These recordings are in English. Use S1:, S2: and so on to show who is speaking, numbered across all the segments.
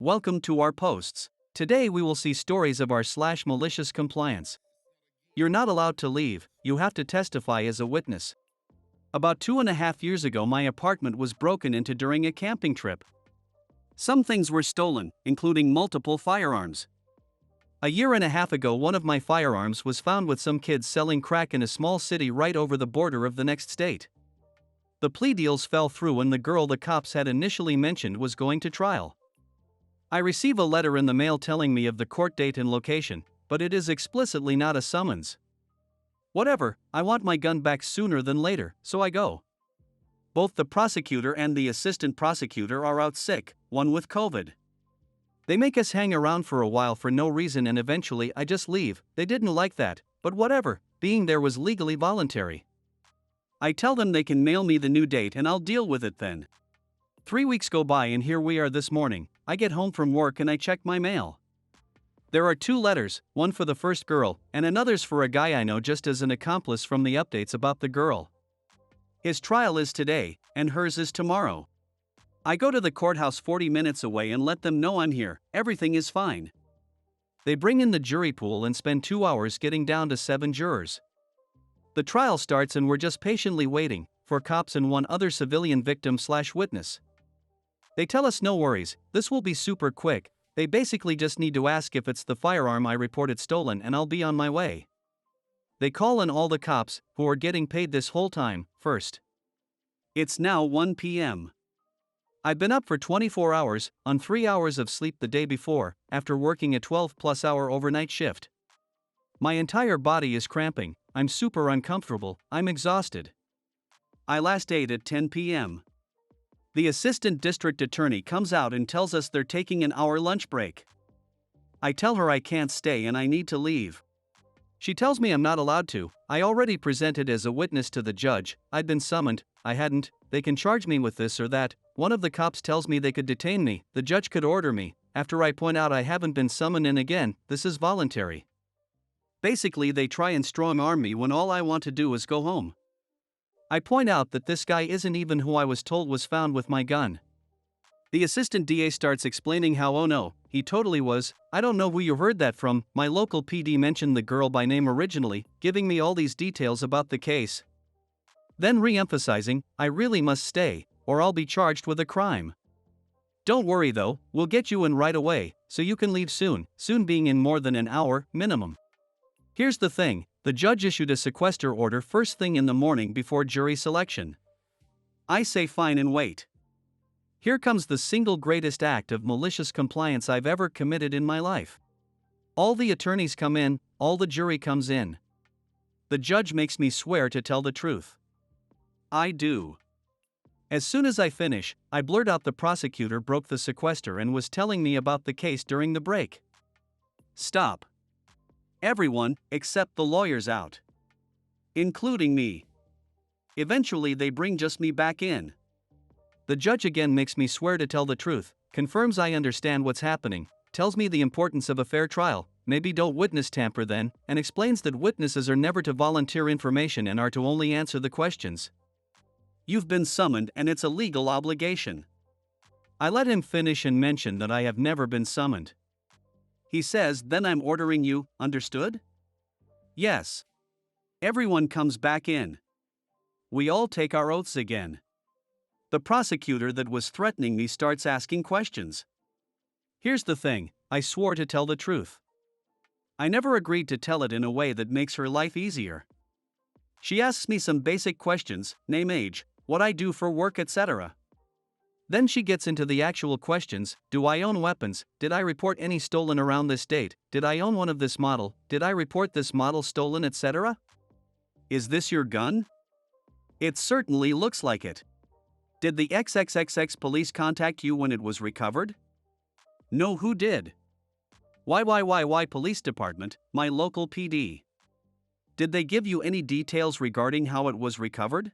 S1: Welcome to our posts. Today we will see stories of our malicious compliance. You're not allowed to leave, you have to testify as a witness. About 2.5 years ago, my apartment was broken into during a camping trip. Some things were stolen, including multiple firearms. A year and a half ago, one of my firearms was found with some kids selling crack in a small city right over the border of the next state. The plea deals fell through and the girl the cops had initially mentioned was going to trial. I receive a letter in the mail telling me of the court date and location, but it is explicitly not a summons. Whatever, I want my gun back sooner than later, so I go. Both the prosecutor and the assistant prosecutor are out sick, one with COVID. They make us hang around for a while for no reason and eventually I just leave. They didn't like that, but whatever, being there was legally voluntary. I tell them they can mail me the new date and I'll deal with it then. 3 weeks go by and here we are this morning. I get home from work and I check my mail. There are 2 letters, one for the first girl, and another's for a guy I know just as an accomplice from the updates about the girl. His trial is today, and hers is tomorrow. I go to the courthouse 40 minutes away and let them know I'm here, everything is fine. They bring in the jury pool and spend 2 hours getting down to 7 jurors. The trial starts and we're just patiently waiting for cops and one other civilian victim/witness. They tell us no worries, this will be super quick. They basically just need to ask if it's the firearm I reported stolen and I'll be on my way. They call in all the cops, who are getting paid this whole time, first. It's now 1 p.m. I've been up for 24 hours, on 3 hours of sleep the day before, after working a 12+ hour overnight shift. My entire body is cramping, I'm super uncomfortable, I'm exhausted. I last ate at 10 p.m. The assistant district attorney comes out and tells us they're taking an hour lunch break. I tell her I can't stay and I need to leave. She tells me I'm not allowed to. I already presented as a witness to the judge, I'd been summoned, I hadn't, they can charge me with this or that. One of the cops tells me they could detain me, the judge could order me, after I point out I haven't been summoned and again, this is voluntary. Basically they try and strong-arm me when all I want to do is go home. I point out that this guy isn't even who I was told was found with my gun. The assistant DA starts explaining how oh no, he totally was, I don't know who you heard that from, my local PD mentioned the girl by name originally, giving me all these details about the case. Then re-emphasizing, I really must stay, or I'll be charged with a crime. Don't worry though, we'll get you in right away, so you can leave soon being in more than an hour, minimum. Here's the thing, the judge issued a sequester order first thing in the morning before jury selection. I say fine and wait. Here comes the single greatest act of malicious compliance I've ever committed in my life. All the attorneys come in, all the jury comes in. The judge makes me swear to tell the truth. I do. As soon as I finish, I blurt out the prosecutor broke the sequester and was telling me about the case during the break. Stop. Everyone, except the lawyers out. Including me. Eventually they bring just me back in. The judge again makes me swear to tell the truth, confirms I understand what's happening, tells me the importance of a fair trial, maybe don't witness tamper then, and explains that witnesses are never to volunteer information and are to only answer the questions. You've been summoned and it's a legal obligation. I let him finish and mention that I have never been summoned. He says, then I'm ordering you, understood? Yes. Everyone comes back in. We all take our oaths again. The prosecutor that was threatening me starts asking questions. Here's the thing, I swore to tell the truth. I never agreed to tell it in a way that makes her life easier. She asks me some basic questions, name, age, what I do for work, etc. Then she gets into the actual questions, do I own weapons, did I report any stolen around this date, did I own one of this model, did I report this model stolen, etc.? Is this your gun? It certainly looks like it. Did the XXXX police contact you when it was recovered? No, who did? Why police department, my local PD. Did they give you any details regarding how it was recovered?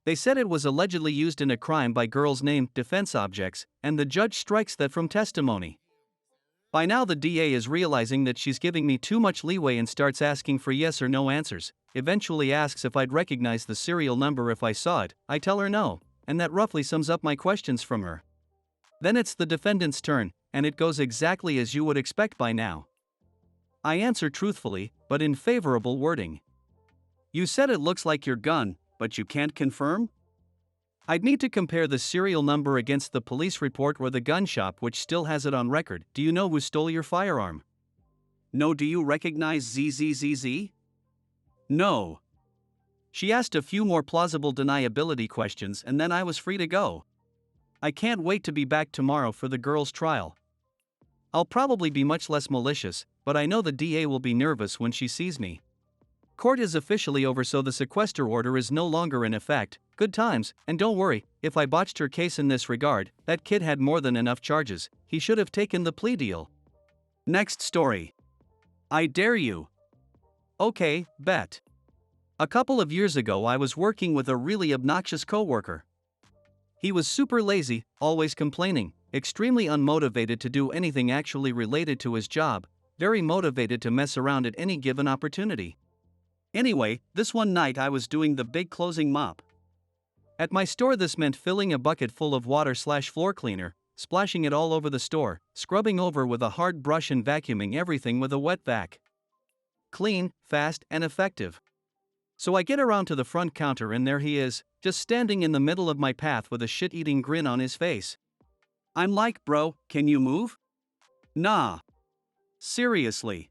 S1: They said it was allegedly used in a crime by girls named defense objects, and the judge strikes that from testimony. By now the DA is realizing that she's giving me too much leeway and starts asking for yes or no answers, eventually asks if I'd recognize the serial number if I saw it, I tell her no, and that roughly sums up my questions from her. Then it's the defendant's turn. and it goes exactly as you would expect by now. I answer truthfully, but in favorable wording. You said it looks like your gun, but you can't confirm? I'd need to compare the serial number against the police report or the gun shop which still has it on record. Do you know who stole your firearm? No. Do you recognize ZZZZ? No. She asked a few more plausible deniability questions and then I was free to go. I can't wait to be back tomorrow for the girl's trial. I'll probably be much less malicious, but I know the DA will be nervous when she sees me. Court is officially over, so the sequester order is no longer in effect. Good times, and don't worry, if I botched her case in this regard, that kid had more than enough charges. He should have taken the plea deal. Next story. I dare you. Okay, bet. A couple of years ago I was working with a really obnoxious coworker. He was super lazy, always complaining, extremely unmotivated to do anything actually related to his job, very motivated to mess around at any given opportunity. Anyway, this one night I was doing the big closing mop. At my store this meant filling a bucket full of water/floor cleaner, splashing it all over the store, scrubbing over with a hard brush and vacuuming everything with a wet vac. Clean, fast, and effective. So I get around to the front counter and there he is, just standing in the middle of my path with a shit-eating grin on his face. I'm like, bro, can you move? Nah. Seriously.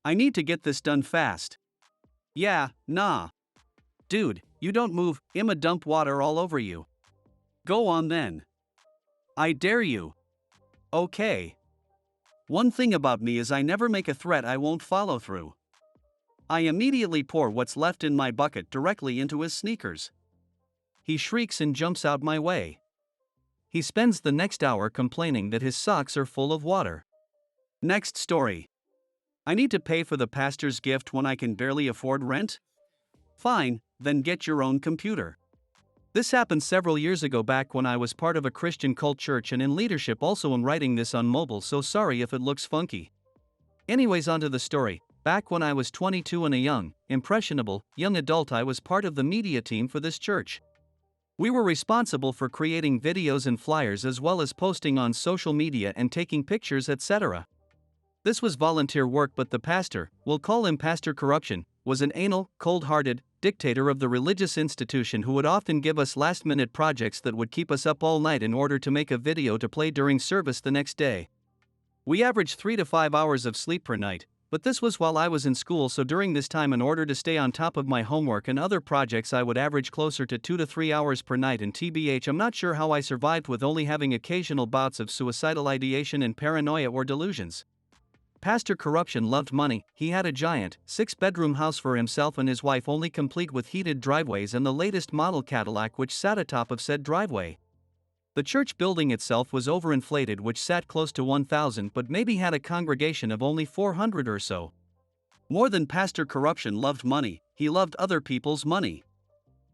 S1: I need to get this done fast. Yeah, nah. Dude, you don't move, I'ma dump water all over you. Go on then. I dare you. Okay. One thing about me is I never make a threat I won't follow through. I immediately pour what's left in my bucket directly into his sneakers. He shrieks and jumps out my way. He spends the next hour complaining that his socks are full of water. Next story. I need to pay for the pastor's gift when I can barely afford rent? Fine, then get your own computer. This happened several years ago back when I was part of a Christian cult church and in leadership. Also am writing this on mobile, so sorry if it looks funky. Anyways, onto the story. Back when I was 22 and a impressionable young adult, I was part of the media team for this church. We were responsible for creating videos and flyers as well as posting on social media and taking pictures, etc. This was volunteer work, but the pastor, we'll call him Pastor Corruption, was an anal, cold-hearted dictator of the religious institution who would often give us last-minute projects that would keep us up all night in order to make a video to play during service the next day. We averaged 3 to 5 hours of sleep per night, but this was while I was in school, so during this time, in order to stay on top of my homework and other projects, I would average closer to 2 to 3 hours per night, and TBH, I'm not sure how I survived with only having occasional bouts of suicidal ideation and paranoia or delusions. Pastor Corruption loved money. He had a giant, 6-bedroom house for himself and his wife, only complete with heated driveways and the latest model Cadillac which sat atop of said driveway. The church building itself was overinflated, which sat close to 1,000 but maybe had a congregation of only 400 or so. More than Pastor Corruption loved money, he loved other people's money.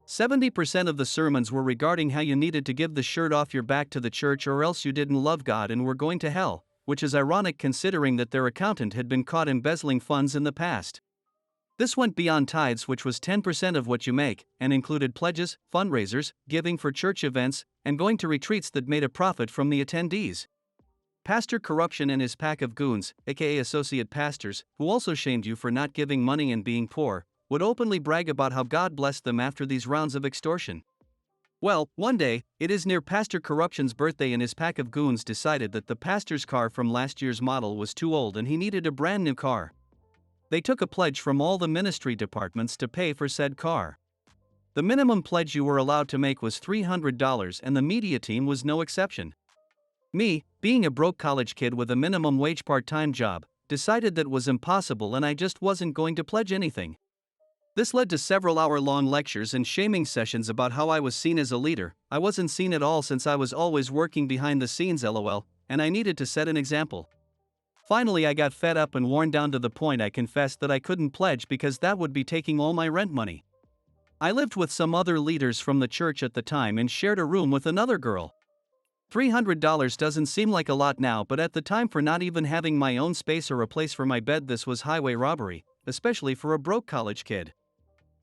S1: 70% of the sermons were regarding how you needed to give the shirt off your back to the church or else you didn't love God and were going to hell, which is ironic considering that their accountant had been caught embezzling funds in the past. This went beyond tithes, which was 10% of what you make, and included pledges, fundraisers, giving for church events, and going to retreats that made a profit from the attendees. Pastor Corruption and his pack of goons, aka associate pastors, who also shamed you for not giving money and being poor, would openly brag about how God blessed them after these rounds of extortion. Well, one day, it is near Pastor Corruption's birthday and his pack of goons decided that the pastor's car from last year's model was too old and he needed a brand new car. They took a pledge from all the ministry departments to pay for said car. The minimum pledge you were allowed to make was $300 and the media team was no exception. Me, being a broke college kid with a minimum wage part-time job, decided that was impossible and I just wasn't going to pledge anything. This led to several hour-long lectures and shaming sessions about how I was seen as a leader. I wasn't seen at all since I was always working behind the scenes, lol, and I needed to set an example. Finally, I got fed up and worn down to the point I confessed that I couldn't pledge because that would be taking all my rent money. I lived with some other leaders from the church at the time and shared a room with another girl. $300 doesn't seem like a lot now, but at the time, for not even having my own space or a place for my bed, this was highway robbery, especially for a broke college kid.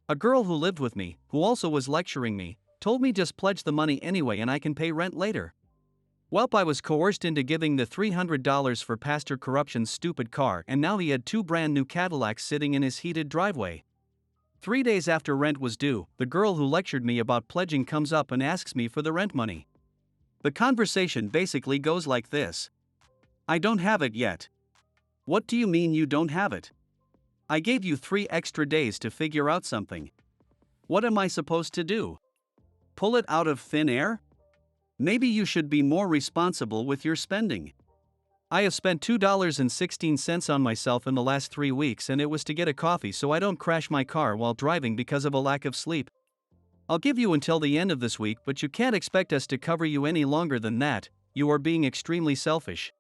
S1: A girl who lived with me, who also was lecturing me, told me just pledge the money anyway and I can pay rent later. Welp, I was coerced into giving the $300 for Pastor Corruption's stupid car, and now he had two brand new Cadillacs sitting in his heated driveway. 3 days after rent was due, the girl who lectured me about pledging comes up and asks me for the rent money. The conversation basically goes like this. I don't have it yet. What do you mean you don't have it? I gave you 3 extra days to figure out something. What am I supposed to do? Pull it out of thin air? Maybe you should be more responsible with your spending. I have spent $2.16 on myself in the last 3 weeks, and it was to get a coffee so I don't crash my car while driving because of a lack of sleep. I'll give you until the end of this week, but you can't expect us to cover you any longer than that. You are being extremely selfish.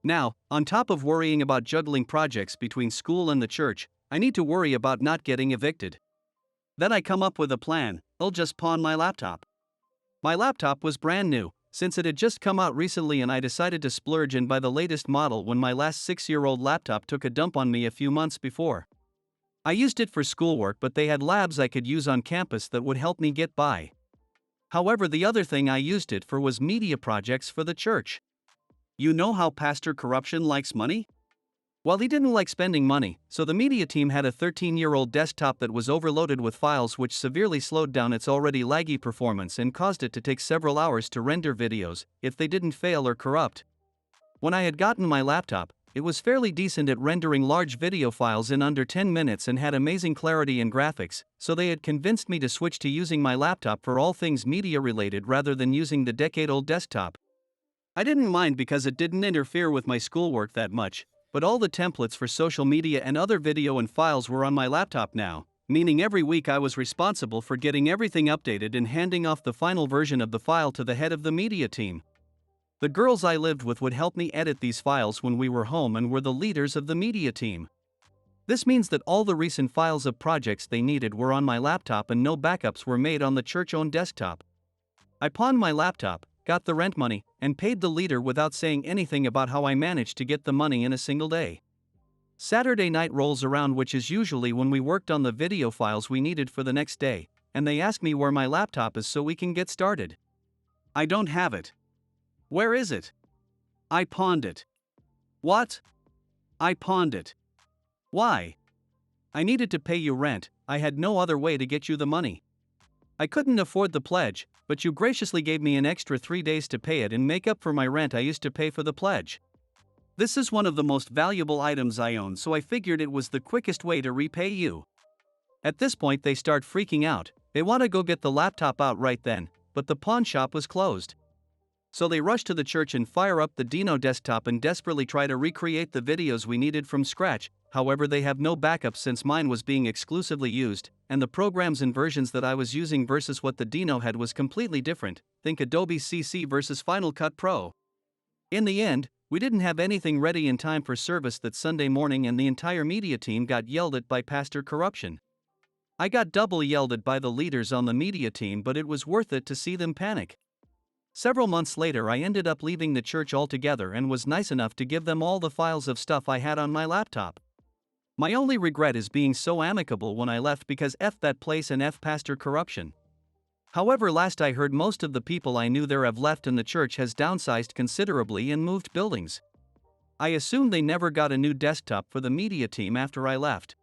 S1: Now, on top of worrying about juggling projects between school and the church, I need to worry about not getting evicted. Then I come up with a plan. I'll just pawn my laptop. My laptop was brand new, since it had just come out recently, and I decided to splurge and buy the latest model when my last 6-year-old laptop took a dump on me a few months before. I used it for schoolwork, but they had labs I could use on campus that would help me get by. However, the other thing I used it for was media projects for the church. You know how Pastor Corruption likes money? Well, he didn't like spending money, so the media team had a 13-year-old desktop that was overloaded with files, which severely slowed down its already laggy performance and caused it to take several hours to render videos, if they didn't fail or corrupt. When I had gotten my laptop, it was fairly decent at rendering large video files in under 10 minutes and had amazing clarity and graphics, so they had convinced me to switch to using my laptop for all things media related rather than using the decade-old desktop. I didn't mind because it didn't interfere with my schoolwork that much, but all the templates for social media and other video and files were on my laptop now, meaning every week I was responsible for getting everything updated and handing off the final version of the file to the head of the media team. The girls I lived with would help me edit these files when we were home and were the leaders of the media team. This means that all the recent files of projects they needed were on my laptop and no backups were made on the church-owned desktop. I pawned my laptop, got the rent money, and paid the leader without saying anything about how I managed to get the money in a single day. Saturday night rolls around, which is usually when we worked on the video files we needed for the next day, and they ask me where my laptop is so we can get started. I don't have it. Where is it? I pawned it. What? I pawned it. Why? I needed to pay you rent, I had no other way to get you the money. I couldn't afford the pledge, but you graciously gave me an extra 3 days to pay it and make up for my rent I used to pay for the pledge. This is one of the most valuable items I own, so I figured it was the quickest way to repay you. At this point they start freaking out. They want to go get the laptop out right then, but the pawn shop was closed. So they rush to the church and fire up the Dino desktop and desperately try to recreate the videos we needed from scratch. However, they have no backup since mine was being exclusively used, and the programs and versions that I was using versus what the Dino had was completely different. Think Adobe CC versus Final Cut Pro. In the end, we didn't have anything ready in time for service that Sunday morning, and the entire media team got yelled at by Pastor Corruption. I got double yelled at by the leaders on the media team, but it was worth it to see them panic. Several months later I ended up leaving the church altogether and was nice enough to give them all the files of stuff I had on my laptop. My only regret is being so amicable when I left, because F that place and F Pastor Corruption. However, last I heard, most of the people I knew there have left and the church has downsized considerably and moved buildings. I assume they never got a new desktop for the media team after I left.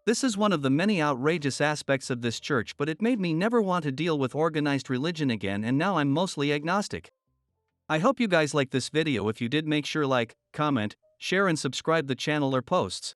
S1: This is one of the many outrageous aspects of this church, but it made me never want to deal with organized religion again, and now I'm mostly agnostic. I hope you guys like this video. If you did, make sure like, comment, share and subscribe the channel or posts.